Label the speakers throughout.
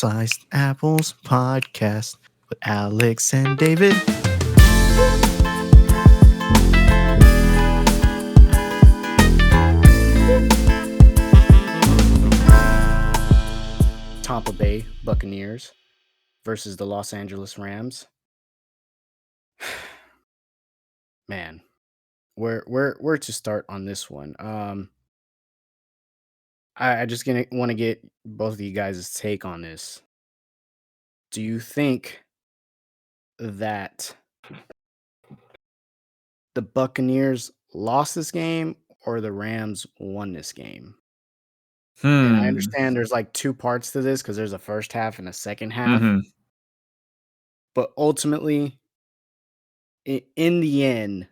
Speaker 1: Sliced Apples podcast with Alex and David. Tampa Bay Buccaneers versus the Los Angeles Rams. Man, where to start on this one? I just want to get both of you guys' take on this. Do you think that the Buccaneers lost this game or the Rams won this game? And I understand there's like two parts to this because there's a first half and a second half.
Speaker 2: Mhm.
Speaker 1: But ultimately, in the end,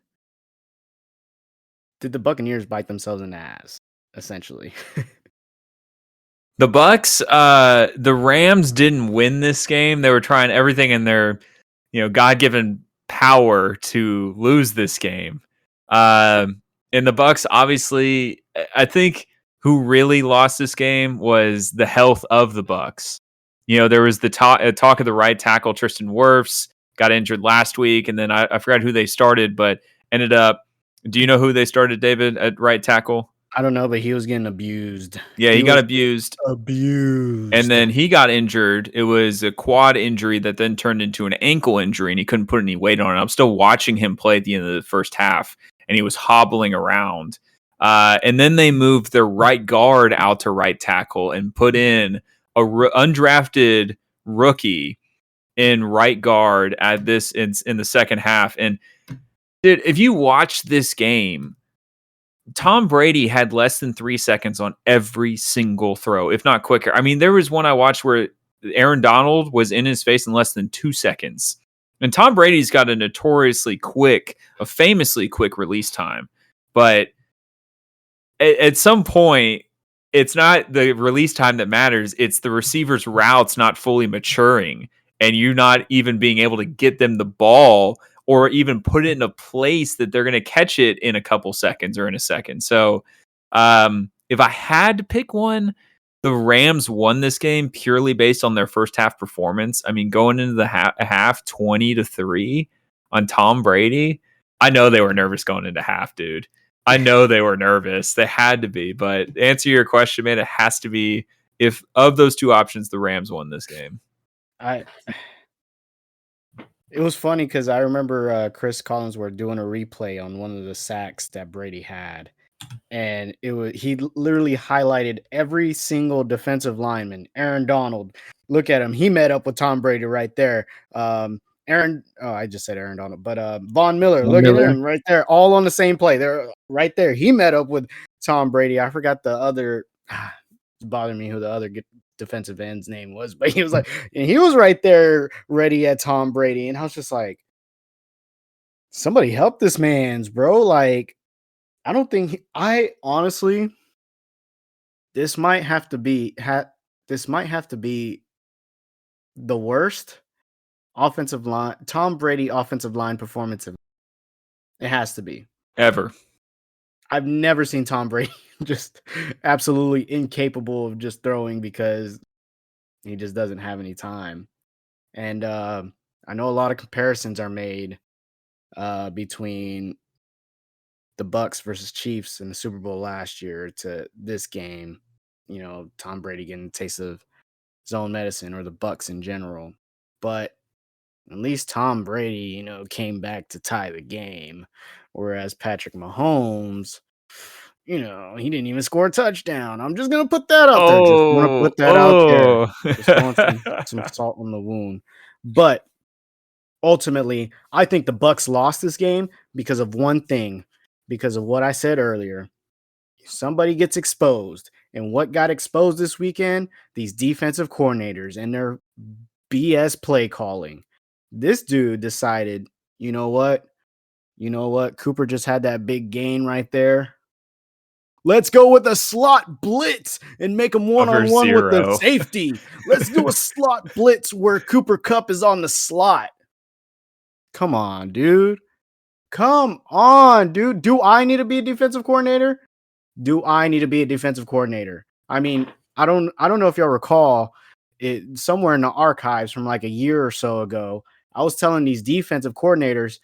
Speaker 1: did the Buccaneers bite themselves in the ass, essentially?
Speaker 2: The Bucs, the Rams didn't win this game. They were trying everything in their, God-given power to lose this game. And the Bucs, obviously, I think who really lost this game was the health of the Bucs. There was the talk of the right tackle, Tristan Wirfs, got injured last week, and then I forgot who they started, but ended up. Do you know who they started, David, at right tackle?
Speaker 1: I don't know, but he was getting abused.
Speaker 2: Yeah, he got abused.
Speaker 1: Abused.
Speaker 2: And then he got injured. It was a quad injury that then turned into an ankle injury, and he couldn't put any weight on it. I'm still watching him play at the end of the first half, and he was hobbling around. And then they moved their right guard out to right tackle and put in a undrafted rookie in right guard at this in the second half. And dude, if you watch this game, Tom Brady had less than 3 seconds on every single throw, if not quicker. I mean, there was one I watched where Aaron Donald was in his face in less than 2 seconds. And Tom Brady's got a famously quick release time. But at some point, it's not the release time that matters. It's the receiver's routes not fully maturing and you not even being able to get them the ball or even put it in a place that they're going to catch it in a couple seconds or in a second. So if I had to pick one, the Rams won this game purely based on their first half performance. I mean, going into the half 20-3 on Tom Brady, I know they were nervous going into half, dude. I know they were nervous. They had to be. But to answer your question, man, it has to be, if of those two options, the Rams won this game.
Speaker 1: It was funny because I remember Chris Collinsworth doing a replay on one of the sacks that Brady had, and he literally highlighted every single defensive lineman. Aaron Donald, look at him. He met up with Tom Brady right there. I just said Aaron Donald, but Von Miller, look at him right there, all on the same play. They're right there. He met up with Tom Brady. I forgot the other. It's bothering me who the other defensive end's name was, but he was like, and he was right there ready at Tom Brady. And I was just like, somebody help this man's, bro. Like, I don't think honestly, this might have to be the worst offensive line, Tom Brady offensive line performance. It has to be
Speaker 2: ever. I've
Speaker 1: never seen Tom Brady just absolutely incapable of just throwing because he just doesn't have any time. And I know a lot of comparisons are made between the Bucs versus Chiefs in the Super Bowl last year to this game. Tom Brady getting a taste of his own medicine, or the Bucs in general. But at least Tom Brady, came back to tie the game, whereas Patrick Mahomes, he didn't even score a touchdown. I'm just gonna put that out there. Just want to put that out there. Just want some salt on the wound. But ultimately, I think the Bucs lost this game because of one thing, because of what I said earlier. Somebody gets exposed. And what got exposed this weekend? These defensive coordinators and their BS play calling. This dude decided, you know what? Cooper just had that big gain right there. Let's go with a slot blitz and make him one-on-one with the safety. Let's do a slot blitz where Cooper Kupp is on the slot. Come on, dude. Do I need to be a defensive coordinator? I mean, I don't know if y'all recall somewhere in the archives from like a year or so ago. I was telling these defensive coordinators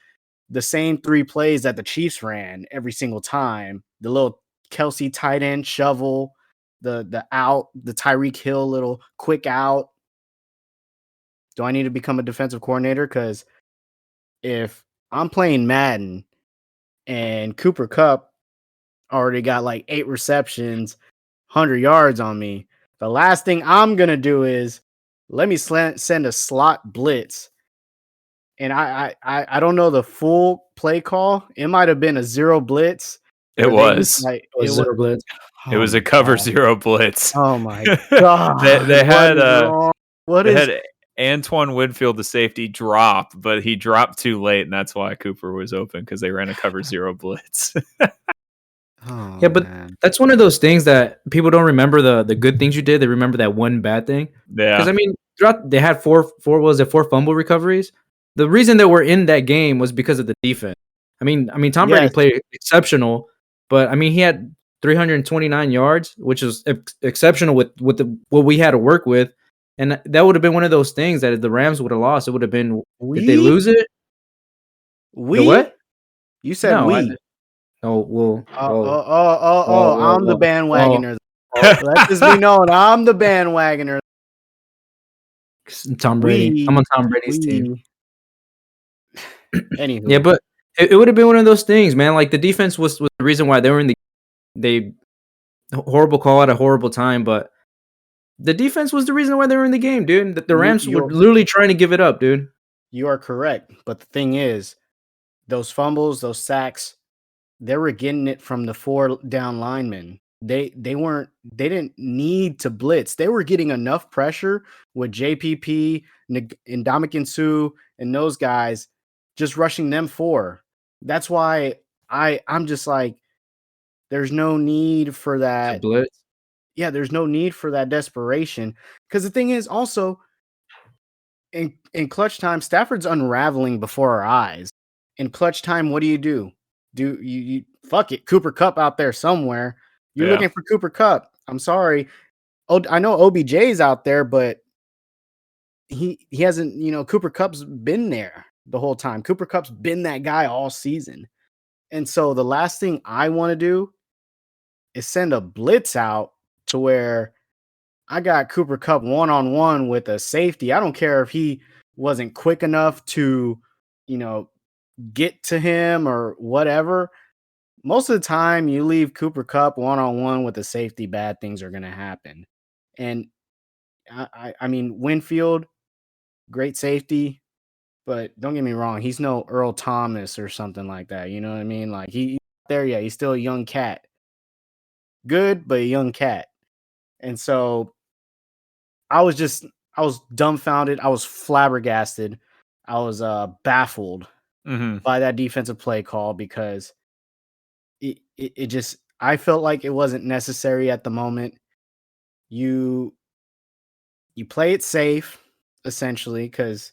Speaker 1: the same 3 plays that the Chiefs ran every single time. The little Kelsey tight end shovel, the out, the Tyreek Hill little quick out. Do I need to become a defensive coordinator? Because if I'm playing Madden and Cooper Kupp already got like 8 receptions, 100 yards on me, the last thing I'm gonna do is let me send a slot blitz. And I don't know the full play call. It might have been a 0 blitz
Speaker 2: It
Speaker 1: where they just
Speaker 2: was.
Speaker 1: like
Speaker 3: It was
Speaker 1: it was.
Speaker 3: zero blitz.
Speaker 2: It
Speaker 1: Oh
Speaker 2: was a
Speaker 1: my
Speaker 2: cover
Speaker 1: god.
Speaker 2: 0 blitz.
Speaker 1: Oh my
Speaker 2: they,
Speaker 1: god.
Speaker 2: they
Speaker 1: What
Speaker 2: had
Speaker 1: is wrong? What
Speaker 2: they
Speaker 1: is
Speaker 2: had Antoine Winfield, the safety, drop, but he dropped too late, and that's why Cooper was open because they ran a cover 0 blitz.
Speaker 1: Oh
Speaker 3: Yeah, but
Speaker 1: man.
Speaker 3: that's one of those things that people don't remember the good things you did. They remember that one bad thing. Because
Speaker 2: Yeah,
Speaker 3: I mean, throughout they had four fumble recoveries. The reason that we're in that game was because of the defense. Tom Brady
Speaker 1: Yes,
Speaker 3: played exceptional, but I mean he had 329 yards, which is exceptional with what we had to work with, and that would have been one of those things that if the Rams would have lost, it would have been. Did they
Speaker 1: we
Speaker 3: lose it? The
Speaker 1: we
Speaker 3: what?
Speaker 1: you said
Speaker 3: No,
Speaker 1: we.
Speaker 3: oh well, whoa,
Speaker 1: I'm the
Speaker 3: whoa.
Speaker 1: bandwagoner. Let this be known. I'm the bandwagoner.
Speaker 3: Tom Brady. I'm
Speaker 1: We
Speaker 3: on Tom Brady's team.
Speaker 1: we
Speaker 3: Yeah,
Speaker 1: anywho.
Speaker 3: but it would have been one of those things, man. Like the defense was the reason why they were in they horrible call at a horrible time, but the defense was the reason why they were in the game, dude. The
Speaker 1: You
Speaker 3: Rams were
Speaker 1: you
Speaker 3: literally trying to give it up, dude.
Speaker 1: you are correct. But the thing is, those fumbles, those sacks, they were getting it from the 4 down linemen. They didn't need to blitz. They were getting enough pressure with JPP, Ndamukong Suh, and those guys just rushing them 4. That's why I'm just like, there's no need for
Speaker 3: To
Speaker 1: that.
Speaker 3: blitz.
Speaker 1: Yeah, there's no need for that desperation. Because the thing is also in clutch time, Stafford's unraveling before our eyes. In clutch time, what do? Do you fuck it, Cooper Kupp out there somewhere. You're
Speaker 2: yeah.
Speaker 1: looking for Cooper Kupp. I'm sorry. Oh, I know OBJ's out there, but he hasn't, Cooper Kupp's been there the whole time. Cooper Kupp's been that guy all season. And so the last thing I want to do is send a blitz out to where I got Cooper Kupp one-on-one with a safety. I don't care if he wasn't quick enough to, get to him or whatever. Most of the time you leave Cooper Kupp one-on-one with a safety, bad things are going to happen. And I mean, Winfield, great safety, but don't get me wrong. He's no Earl Thomas or something like that. You know what I mean? Like he's there. Yeah. He's still a young cat. Good, but a young cat. And so I was dumbfounded. I was flabbergasted. I was baffled by that defensive play call because it just, I felt like it wasn't necessary at the moment. You play it safe essentially because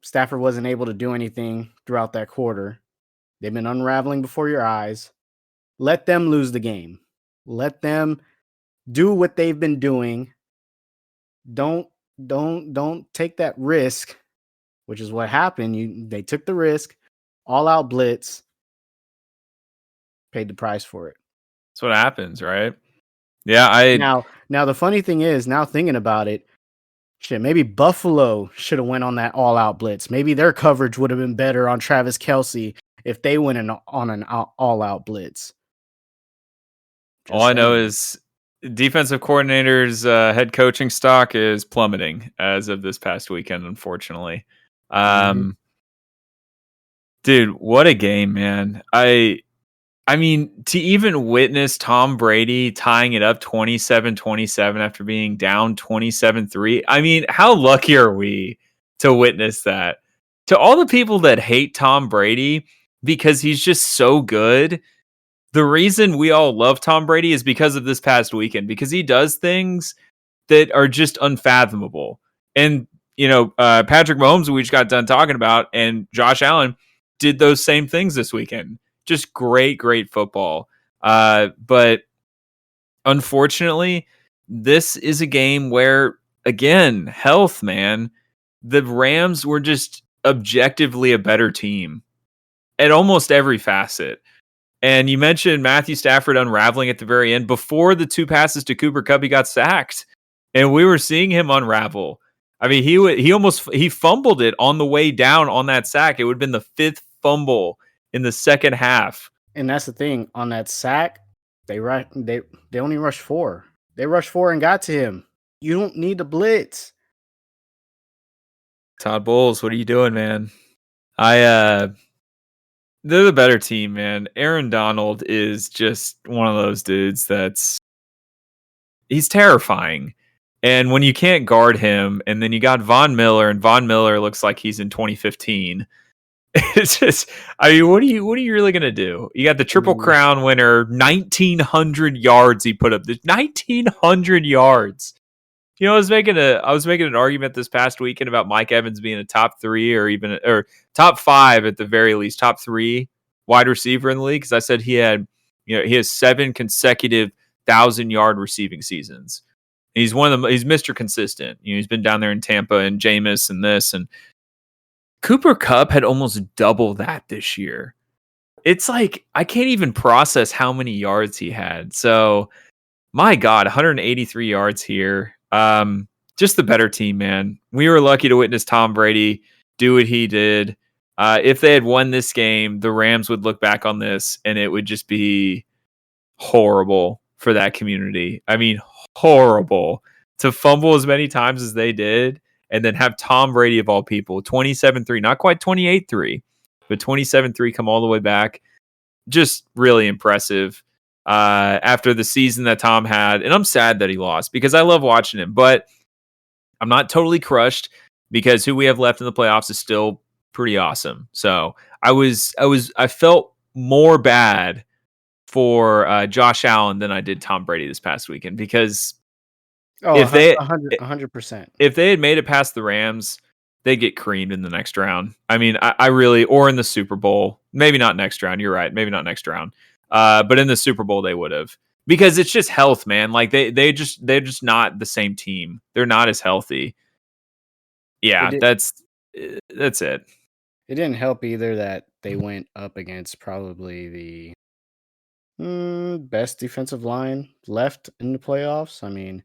Speaker 1: Stafford wasn't able to do anything throughout that quarter. They've been unraveling before your eyes. Let them lose the game. Let them do what they've been doing. Don't take that risk, which is what happened. They took the risk, all out blitz, paid the price for it.
Speaker 2: That's what happens, right? Yeah,
Speaker 1: Now the funny thing is, now thinking about it, shit, maybe Buffalo should have went on that all out blitz. Maybe their coverage would have been better on Travis Kelce if they went on an all out blitz. Just
Speaker 2: all I know
Speaker 1: saying.
Speaker 2: is defensive coordinators' head coaching stock is plummeting as of this past weekend, unfortunately. Dude, what a game, man. I mean, to even witness Tom Brady tying it up 27-27 after being down 27-3. I mean, how lucky are we to witness that? To all the people that hate Tom Brady because he's just so good, the reason we all love Tom Brady is because of this past weekend, because he does things that are just unfathomable. And, Patrick Mahomes, we just got done talking about, and Josh Allen did those same things this weekend. Just great football. But unfortunately, this is a game where again, health, man. The Rams were just objectively a better team at almost every facet. And you mentioned Matthew Stafford unraveling at the very end. Before the 2 passes to Cooper Kupp, he got sacked. And we were seeing him unravel. I mean, he fumbled it on the way down on that sack. It would have been the 5th fumble in the second half.
Speaker 1: And that's the thing. On that sack, they only rushed 4. They rushed 4 and got to him. You don't need to blitz.
Speaker 2: Todd Bowles, what are you doing, man? They're the better team, man. Aaron Donald is just one of those dudes he's terrifying. And when you can't guard him, and then you got Von Miller, and Von Miller looks like he's in 2015. It's just, I mean, what are you really gonna do? You got the Triple Crown winner, 1,900 yards he put up. 1,900 yards. You know, I was making an argument this past weekend about Mike Evans being a top 3 or top 5 at the very least, top 3 wide receiver in the league. Because I said he has 7 consecutive 1,000-yard receiving seasons. He's he's Mr. Consistent. You know, he's been down there in Tampa and Jameis and this, and Cooper Kupp had almost double that this year. It's like I can't even process how many yards he had. So, my God, 183 yards here. Just the better team, man. We were lucky to witness Tom Brady do what he did. If they had won this game, the Rams would look back on this and it would just be horrible for that community. I mean, horrible to fumble as many times as they did and then have Tom Brady, of all people, 27-3, not quite 28-3, but 27-3 come all the way back. Just really impressive. After the season that Tom had, and I'm sad that he lost because I love watching him, but I'm not totally crushed because who we have left in the playoffs is still pretty awesome. So I felt more bad for Josh Allen than I did Tom Brady this past weekend because if they
Speaker 1: 100%,
Speaker 2: if they had made it past the Rams, they get creamed in the next round. I mean, I really, or in the Super Bowl, maybe not next round. You're right, maybe not next round. But in the Super Bowl, they would have because it's just health, man. Like they're just not the same team. They're not as healthy. Yeah, that's it.
Speaker 1: It didn't help either that they went up against probably the best defensive line left in the playoffs. I mean,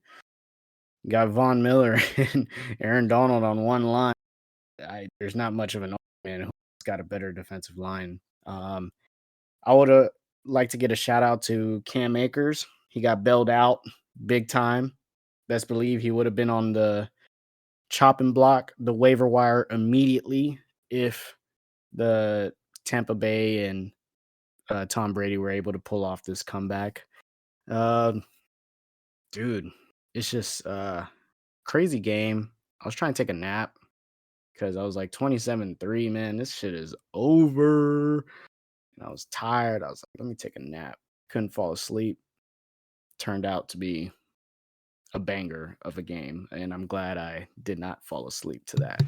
Speaker 1: you got Von Miller and Aaron Donald on one line. There's not much of an argument who's got a better defensive line. I would have like to get a shout out to Cam Akers. He got bailed out big time. Best believe he would have been on the chopping block, the waiver wire immediately if the Tampa Bay and Tom Brady were able to pull off this comeback. Dude, it's just crazy game. I was trying to take a nap because I was like 27-3, man. This shit is over. And I was tired. I was like, let me take a nap. Couldn't fall asleep. Turned out to be a banger of a game. And I'm glad I did not fall asleep to that.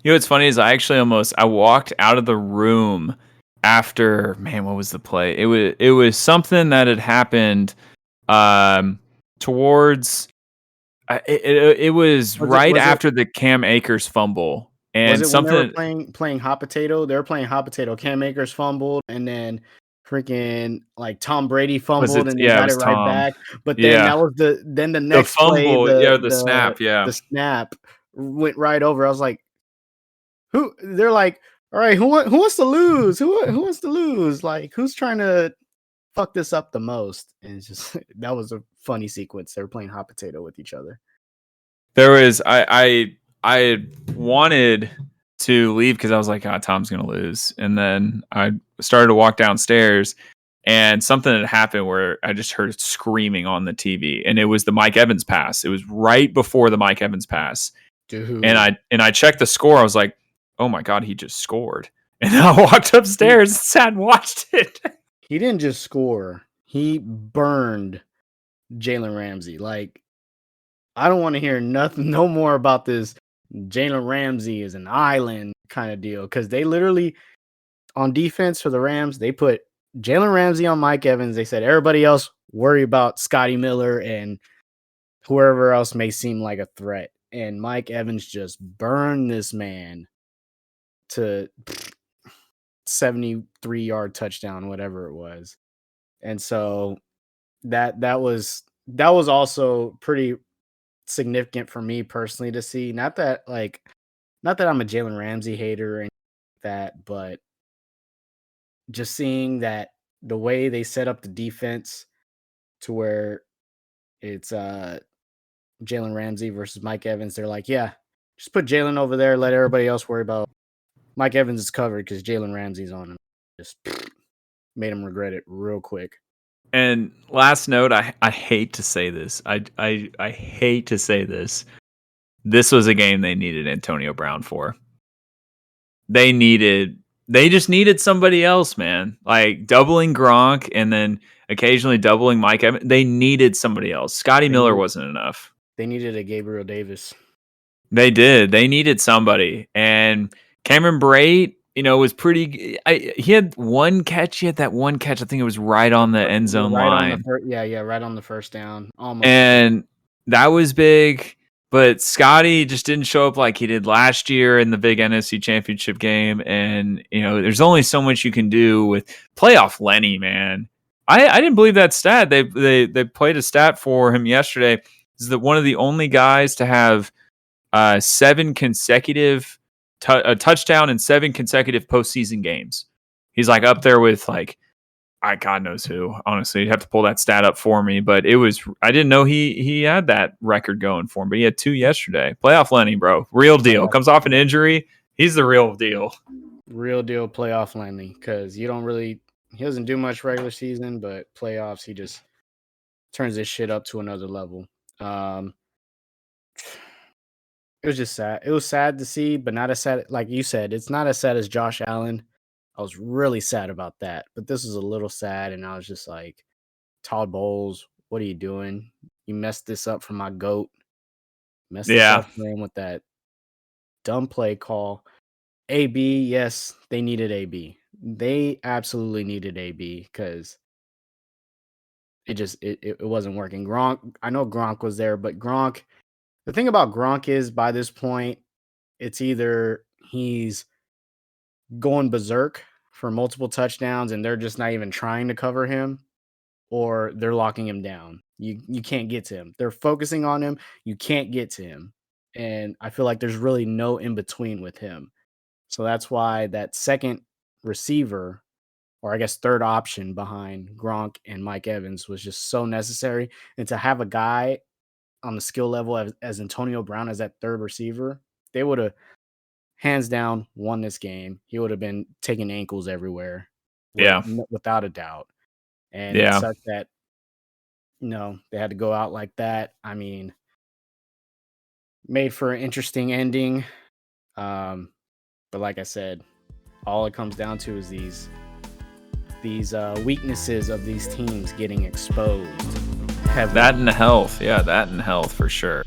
Speaker 2: You know what's funny is I walked out of the room after, man, what was the play? It was something that had happened towards it was right after the Cam Akers fumble. And
Speaker 1: was it
Speaker 2: something
Speaker 1: when they were playing hot potato? They were playing hot potato. Cam Akers fumbled, and then freaking like Tom Brady fumbled, and they got it right
Speaker 2: Tom.
Speaker 1: back. But then that was the next
Speaker 2: fumble,
Speaker 1: play,
Speaker 2: the snap,
Speaker 1: the snap went right over. I was like, who? They're like, all right, who wants to lose? Who wants to lose? Like, who's trying to fuck this up the most? And it's just that was a funny sequence. They were playing hot potato with each other.
Speaker 2: There was I wanted to leave because I was like, Tom's going to lose. And then I started to walk downstairs and something had happened where I just heard screaming on the TV. And it was the Mike Evans pass. It was right before the Mike Evans pass.
Speaker 1: Dude.
Speaker 2: And I checked the score. I was like, oh my God, he just scored. And then I walked upstairs and sat and watched it.
Speaker 1: He didn't just score. He burned Jalen Ramsey. Like, I don't want to hear nothing, no more about this Jalen Ramsey is an island kind of deal. Because they literally, on defense for the Rams, they put Jalen Ramsey on Mike Evans. They said everybody else worry about Scotty Miller and whoever else may seem like a threat. and Mike Evans just burned this man to 73-yard touchdown, whatever it was. And so that was also pretty significant for me personally to see. Not that I'm a Jalen Ramsey hater or anything like that, but just seeing that the way they set up the defense to where it's Jalen Ramsey versus Mike Evans, they're like, yeah, just put Jalen over there, let everybody else worry about Mike Evans is covered because Jalen Ramsey's on him. Just made him regret it real quick.
Speaker 2: And last note, I hate to say this. I hate to say this. This was a game they needed Antonio Brown for. They just needed somebody else, man. Like doubling Gronk and then occasionally doubling Mike Evans. They needed somebody else. Scotty Miller wasn't enough.
Speaker 1: They needed a Gabriel Davis.
Speaker 2: They did. They needed somebody. And Cameron Brate, was pretty. He had one catch. He had that one catch. I think it was right on the end zone line.
Speaker 1: Right on the first down. Almost.
Speaker 2: And that was big. But Scotty just didn't show up like he did last year in the big NFC Championship game. And, there's only so much you can do with playoff Lenny, man. I didn't believe that stat. They played a stat for him yesterday. Is that one of the only guys to have 7 consecutive a touchdown in 7 consecutive postseason games. He's like up there with God knows who. Honestly, you'd have to pull that stat up for me, but I didn't know he had that record going for him, but he had 2 yesterday. Playoff Lenny, bro. Real deal. Comes off an injury. He's the real deal.
Speaker 1: Real deal playoff Lenny, because he doesn't do much regular season, but playoffs, he just turns this shit up to another level. It was just sad. It was sad to see, but not as sad. Like you said, it's not as sad as Josh Allen. I was really sad about that, but this was a little sad, and I was just like, Todd Bowles, what are you doing? You messed this up for my GOAT. Messed this up for him with that dumb play call. AB, yes, they needed AB. They absolutely needed AB because it wasn't working. Gronk, I know Gronk was there, but Gronk, the thing about Gronk is by this point, it's either he's going berserk for multiple touchdowns and they're just not even trying to cover him, or they're locking him down. You can't get to him. They're focusing on him. You can't get to him. And I feel like there's really no in between with him. So that's why that second receiver, or I guess third option behind Gronk and Mike Evans, was just so necessary. And to have a guy on the skill level as Antonio Brown as that third receiver, they would have hands down won this game. He would have been taking ankles everywhere. Without a doubt. And it sucked that, they had to go out like that. I mean, made for an interesting ending. But like I said, all it comes down to is these weaknesses of these teams getting exposed.
Speaker 2: That and health. Yeah, that and health for sure.